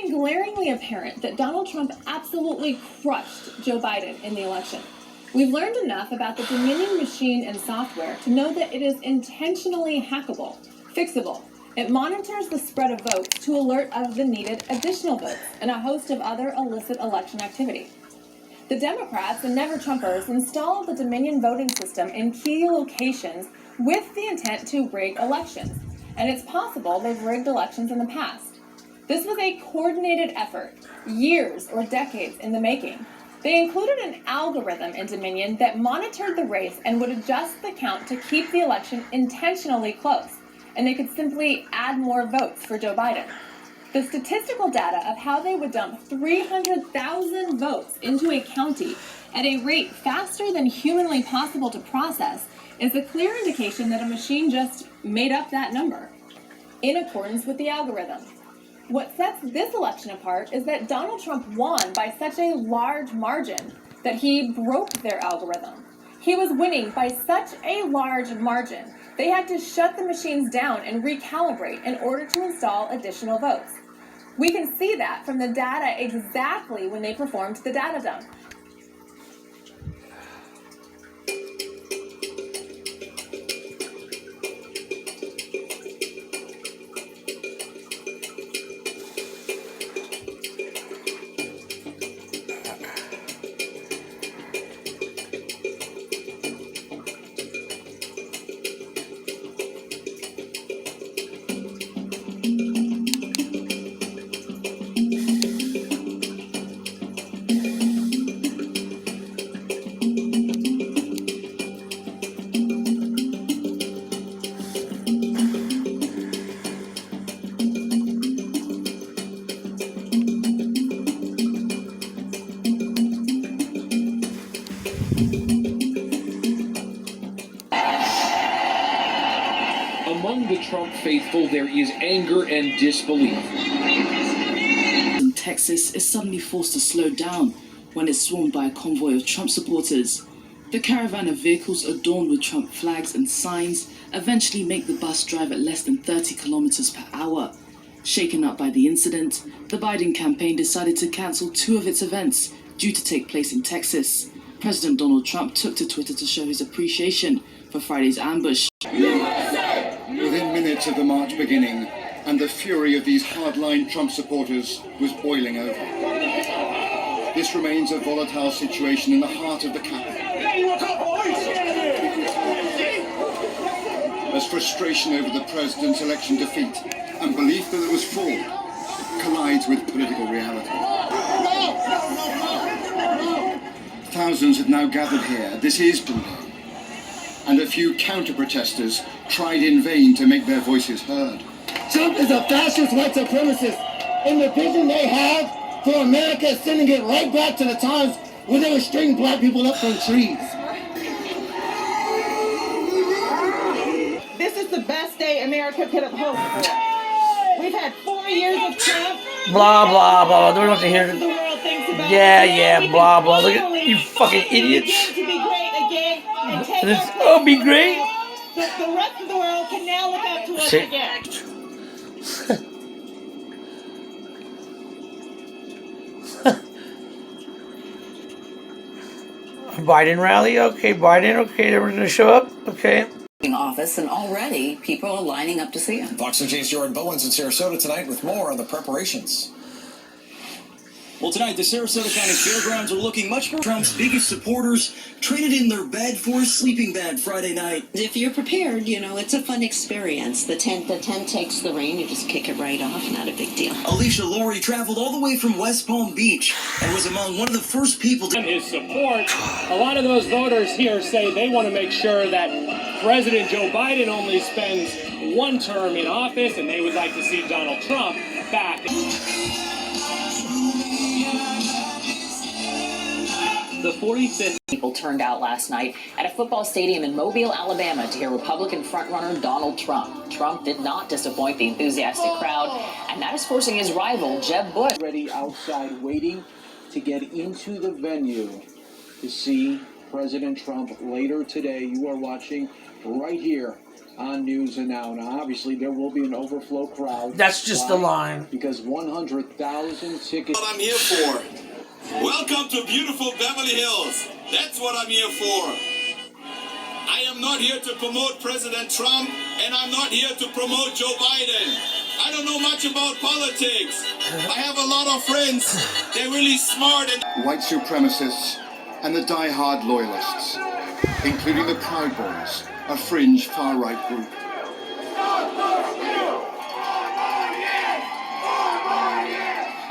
became glaringly apparent that Donald Trump absolutely crushed Joe Biden in the election. We've learned enough about the Dominion machine and software to know that it is intentionally hackable, fixable. It monitors the spread of votes to alert of the needed additional votes and a host of other illicit election activity. The Democrats and never-Trumpers installed the Dominion voting system in key locations with the intent to rig elections, and it's possible they've rigged elections in the past. This was a coordinated effort, years or decades in the making. They included an algorithm in Dominion that monitored the race and would adjust the count to keep the election intentionally close, and they could simply add more votes for Joe Biden. The statistical data of how they would dump 300,000 votes into a county at a rate faster than humanly possible to process is a clear indication that a machine just made up that number, in accordance with the algorithm. What sets this election apart is that Donald Trump won by such a large margin that he broke their algorithm. He was winning by such a large margin, they had to shut the machines down and recalibrate in order to install additional votes. We can see that from the data exactly when they performed the data dump. Among the Trump faithful, there is anger and disbelief. In Texas is suddenly forced to slow down when it's swarmed by a convoy of Trump supporters. The caravan of vehicles adorned with Trump flags and signs eventually make the bus drive at less than 30 kilometers per hour. Shaken up by the incident, the Biden campaign decided to cancel 2 of its events due to take place in Texas. President Donald Trump took to Twitter to show his appreciation for Friday's ambush. Within minutes of the march beginning, and the fury of these hardline Trump supporters was boiling over. This remains a volatile situation in the heart of the capital, as frustration over the president's election defeat and belief that it was fraud collides with political reality. Thousands have now gathered here. This is brutal. And a few counter-protesters tried in vain to make their voices heard. Trump is a fascist white supremacist, and the vision they have for America is sending it right back to the times when they were stringing black people up from trees. This is the best day America could have hoped for. We've had 4 years of Trump. Blah, blah, blah. Don't want to hear The world thinks about yeah, blah, blah. Look at you fucking idiots. To be great again and take This, our be great. The rest of the world can now look up to us See? again. Biden rally? Okay, Biden. Okay, they're going to show up. Okay. Office, and already people are lining up to see him. Fox NJ's Jordan Bowens in Sarasota tonight with more on the preparations. Well, tonight, the Sarasota County Fairgrounds are looking much more. Trump's biggest supporters traded in their bed for a sleeping bag Friday night. If you're prepared, you know, it's a fun experience. The tent takes the rain, you just kick it right off, not a big deal. Alicia Laurie traveled all the way from West Palm Beach and was among one of the first people to... His support. A lot of those voters here say they want to make sure that President Joe Biden only spends 1 term in office, and they would like to see Donald Trump back. The 45th people turned out last night at a football stadium in Mobile, Alabama to hear Republican frontrunner Donald Trump. Trump did not disappoint the enthusiastic crowd, and that is forcing his rival, Jeb Bush. Already outside waiting to get into the venue to see President Trump later today. You are watching right here on News and Now. Now, obviously, there will be an overflow crowd. That's just the line. Because 100,000 tickets. What I'm here for. Welcome to beautiful Beverly Hills. That's what I'm here for. I am not here to promote President Trump, and I'm not here to promote Joe Biden. I don't know much about politics. I have a lot of friends. They're really smart. White supremacists and the die-hard loyalists, including the Proud Boys, a fringe far-right group.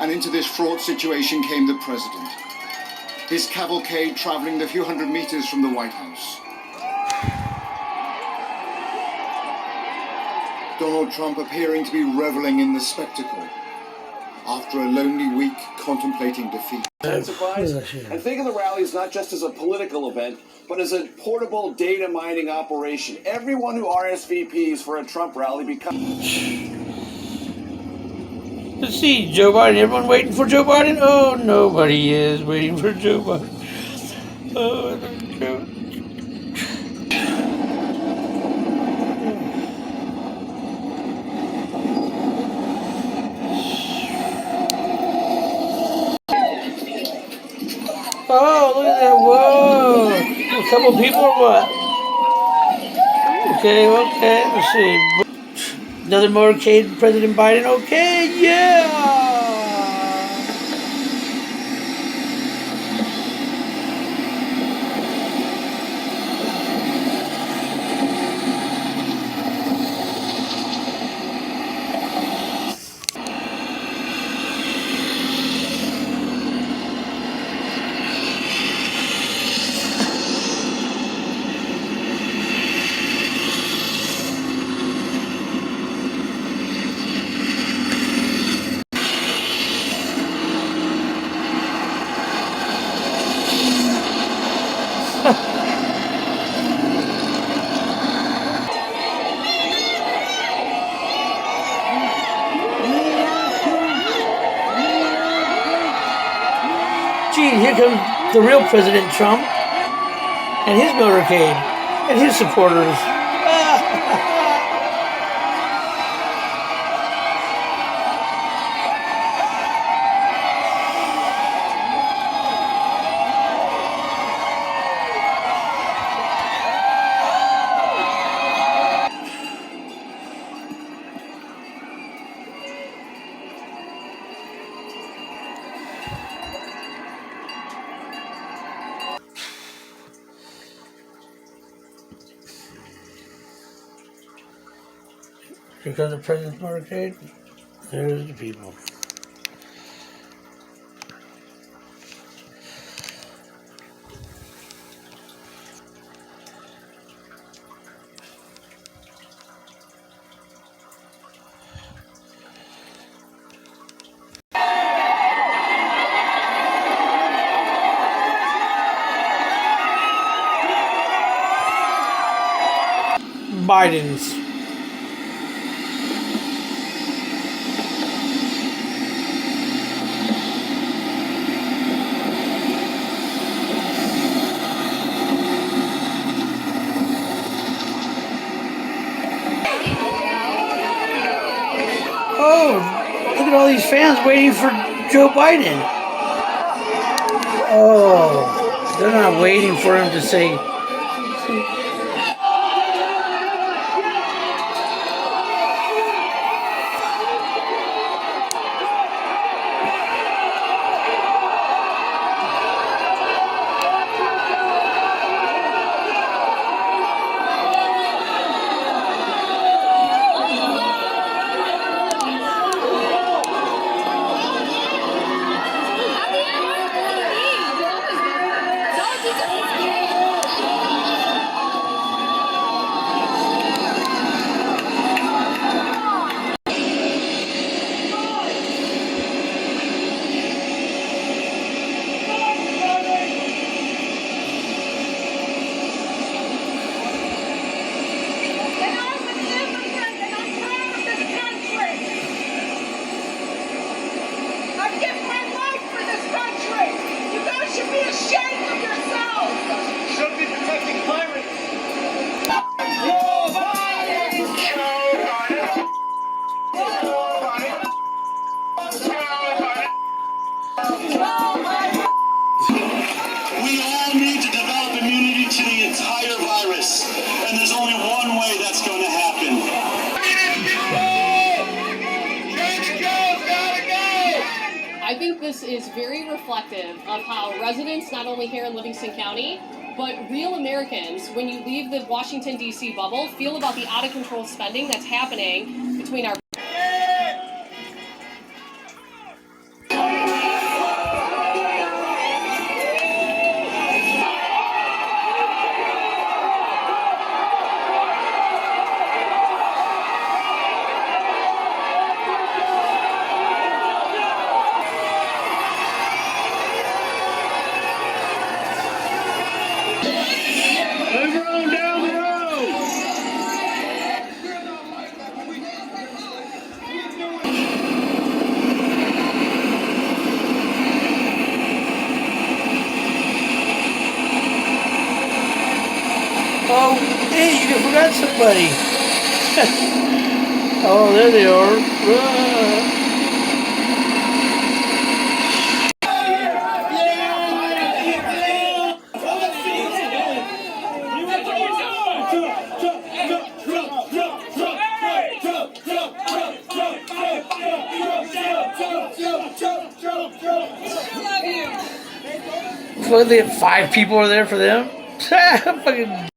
And into this fraught situation came the president, his cavalcade traveling the few hundred meters from the White House. Donald Trump appearing to be reveling in the spectacle after a lonely week contemplating defeat. Intensifies, and think of the rallies not just as a political event, but as a portable data mining operation. Everyone who RSVPs for a Trump rally becomes... Let's see, Joe Biden. Everyone waiting for Joe Biden? Oh, nobody is waiting for Joe Biden. Oh, Joe. Oh, look at that. Whoa. A couple people or what? Okay, let's see. Another motorcade, President Biden. Okay, yeah. Gee, here comes the real President Trump and his motorcade and his supporters. Here comes the President's motorcade. There's the people. Biden's. Oh, look at all these fans waiting for Joe Biden. Oh, they're not waiting for him to say. We all need to develop immunity to the entire virus, and there's only one way that's going to happen. I think this is very reflective of how residents, not only here in Livingston County, but real Americans, when you leave the Washington, D.C. bubble, feel about the out-of-control spending that's happening between our... Everyone down the road! Oh, hey, you forgot somebody. Oh, there they are. Well, they had 5 people are there for them. Fucking